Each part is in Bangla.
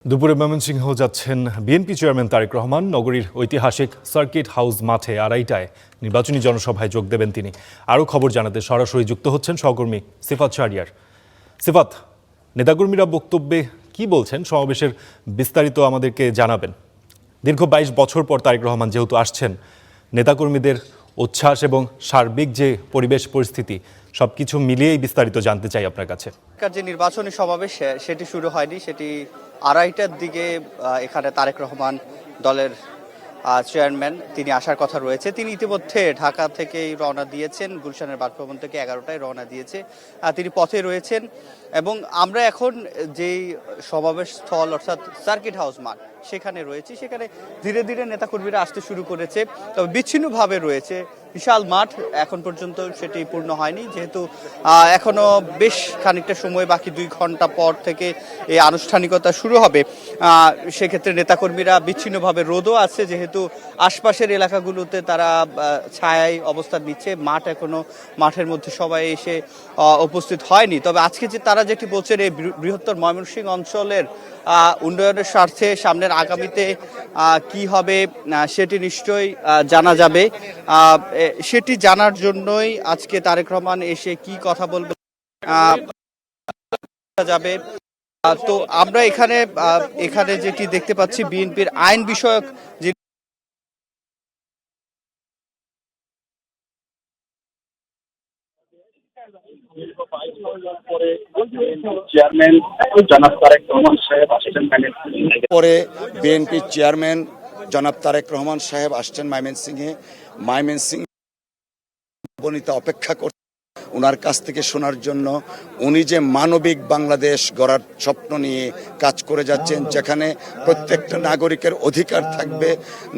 দুপুরে ময়মনসিংহ যাচ্ছেন বিএনপি চেয়ারম্যান তারেক রহমান। নগরীর ঐতিহাসিক সার্কিট হাউস মাঠে 2:30টায় নির্বাচনী জনসভায় যোগ দেবেন তিনি। আরও খবর জানাতে সরাসরি যুক্ত হচ্ছেন সহকর্মী সিফাত শাহরিয়ার। সিফাত, নেতাকর্মীরা বক্তব্যে কি বলছেন, সমাবেশের বিস্তারিত আমাদেরকে জানাবেন। দীর্ঘ 22 বছর পর তারেক রহমান যেহেতু আসছেন, নেতাকর্মীদের উচ্ছ্বাস এবং সার্বিক যে পরিবেশ পরিস্থিতি সবকিছু মিলিয়েই বিস্তারিত জানতে চাই আপনার কাছে। যে নির্বাচনী সমাবেশ সেটি শুরু হয়নি, সেটি 2:30টার দিকে এখানে তারেক রহমান দলের চেয়ারম্যান তিনি আসার কথা রয়েছে। তিনি ইতিমধ্যে ঢাকা থেকেই রওনা দিয়েছেন, গুলশানের বাসভবন থেকে 11টায় রওনা দিয়েছে, তিনি পথে রয়েছেন। এবং আমরা এখন যেই সমাবেশ স্থল অর্থাৎ সার্কিট হাউস মাঠ সেখানে রয়েছি, সেখানে ধীরে ধীরে নেতাকর্মীরা আসতে শুরু করেছে, তবে বিচ্ছিন্নভাবে রয়েছে। বিশাল মাঠ, এখন পর্যন্ত সেটি পূর্ণ হয়নি, যেহেতু এখনো বেশ খানিকটা সময় বাকি, 2 ঘন্টা পর থেকে এই আনুষ্ঠানিকতা শুরু হবে। সেক্ষেত্রে নেতাকর্মীরা বিচ্ছিন্নভাবে রোদও আছে, যেহেতু আশপাশের এলাকাগুলোতে তারা ছায়ায় অবস্থান নিচ্ছে। মাঠের মধ্যে সবাই এসে উপস্থিত হয়নি। তবে আজকে যে তারা যেটি বলছেন, এই বৃহত্তর ময়মনসিংহ অঞ্চলের উন্নয়নের স্বার্থে সামনের আগামীতে কি হবে সেটি নিশ্চয়ই জানা যাবে। সেটি জানার জন্যই আজকে তারেক রহমান এসে কি কথা বলবে যাবে। তো আমরা এখানে যেটি দেখতে পাচ্ছি, বিএনপির আইন বিষয়ক যে পরে বিএনপির চেয়ারম্যান জনাব তারেক রহমান সাহেব আসছেন ময়মনসিংহ বনিতা অপেক্ষা করছেন ওনার কাছ থেকে শোনার জন্য। উনি যে মানবিক বাংলাদেশ গড়ার স্বপ্ন নিয়ে কাজ করে যাচ্ছেন, যেখানে প্রত্যেকটা নাগরিকের অধিকার থাকবে,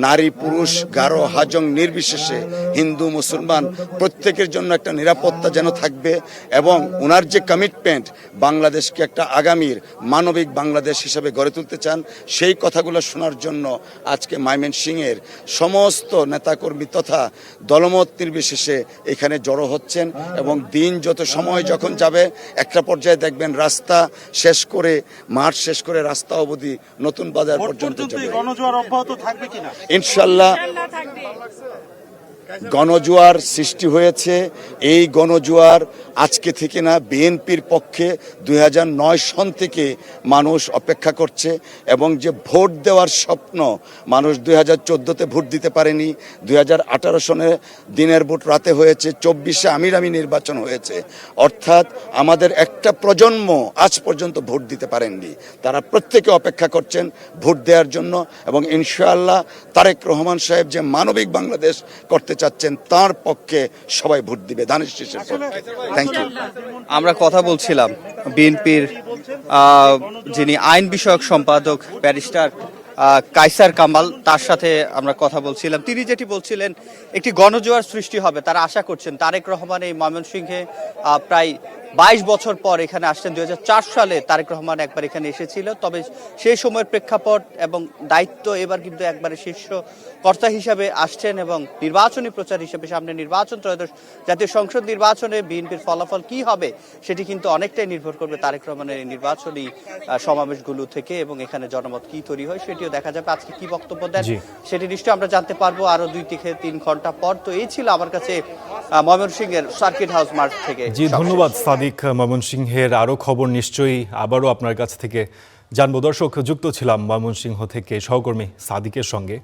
নারী পুরুষ গারো হাজং নির্বিশেষে, হিন্দু মুসলমান প্রত্যেকের জন্য একটা নিরাপত্তা যেন থাকবে। এবং ওনার যে কমিটমেন্ট, বাংলাদেশকে একটা আগামীর মানবিক বাংলাদেশ হিসেবে গড়ে তুলতে চান, সেই কথাগুলো শোনার জন্য আজকে ময়মনসিংহের সমস্ত নেতাকর্মী তথা দলমত নির্বিশেষে এখানে জড়ো হচ্ছেন। এবং দিন যত সময় যখন যাবে, একটা পর্যায়ে দেখবেন রাস্তা শেষ করে, মাঠ শেষ করে রাস্তা অবধি নতুন বাজার পর্যন্ত যাবে। ইনশাল্লাহ গণজোয়ার সৃষ্টি হয়েছে। এই গণজোয়ার আজকে থেকে না, বিএনপির পক্ষে 2009 সন থেকে মানুষ অপেক্ষা করছে। এবং যে ভোট দেওয়ার স্বপ্ন, মানুষ 2014তে ভোট দিতে পারেনি, 2018 সনে দিনের ভোট রাতে হয়েছে, 24-এ আমিরামি নির্বাচন হয়েছে। অর্থাৎ আমাদের একটা প্রজন্ম আজ পর্যন্ত ভোট দিতে পারেননি। তারা প্রত্যেকে অপেক্ষা করছেন ভোট দেওয়ার জন্য। এবং ইনশাআল্লাহ তারেক রহমান সাহেব যে মানবিক বাংলাদেশ করতে চাচ্ছেন, তার পক্ষে সবাই ভোট দিবে, ধানের শীষের পক্ষে। Thank you. আমরা কথা বলছিলাম বিএনপির যিনি আইন বিষয়ক সম্পাদক ব্যারিস্টার কায়সার কামাল, তার সাথে আমরা কথা বলছিলাম। তিনি যেটি বলছিলেন, একটি গণজোয়ার সৃষ্টি হবে, তারা আশা করছেন। তারেক রহমান এই ময়মনসিংহে প্রায় 22 বছর পর এখানে আসছেন। 2004 সালে তারেক রহমান একবার এখানে এসেছিল, তবে সেই সময়ের প্রেক্ষাপট এবং দায়িত্ব এবার কিন্তু একবারে শীর্ষ কর্তা হিসাবে আসছেন। এবং নির্বাচনী প্রচার হিসেবে সামনে নির্বাচন, ত্রয়োদশ জাতীয় সংসদ নির্বাচনে বিএনপির ফলাফল কি হবে সেটি কিন্তু অনেকটাই নির্ভর করবে তারেক রহমানের এই নির্বাচনী সমাবেশগুলো থেকে। এবং এখানে জনমত কি তৈরি হয় সেটিও দেখা যাবে। আজকে কি বক্তব্য দেন সেটি নিশ্চয়ই আমরা জানতে পারবো আরো 2 থেকে 3 ঘন্টা পর। তো এই ছিল আমার কাছে ময়মনসিংহের সার্কিট হাউস মাঠ থেকে। জি, ধন্যবাদ সাদিক। ময়মনসিংহের আরও খবর নিশ্চয়ই আবারও আপনার কাছ থেকে জানবো। দর্শক, যুক্ত ছিলাম ময়মনসিংহ থেকে সহকর্মী সাদিকের সঙ্গে।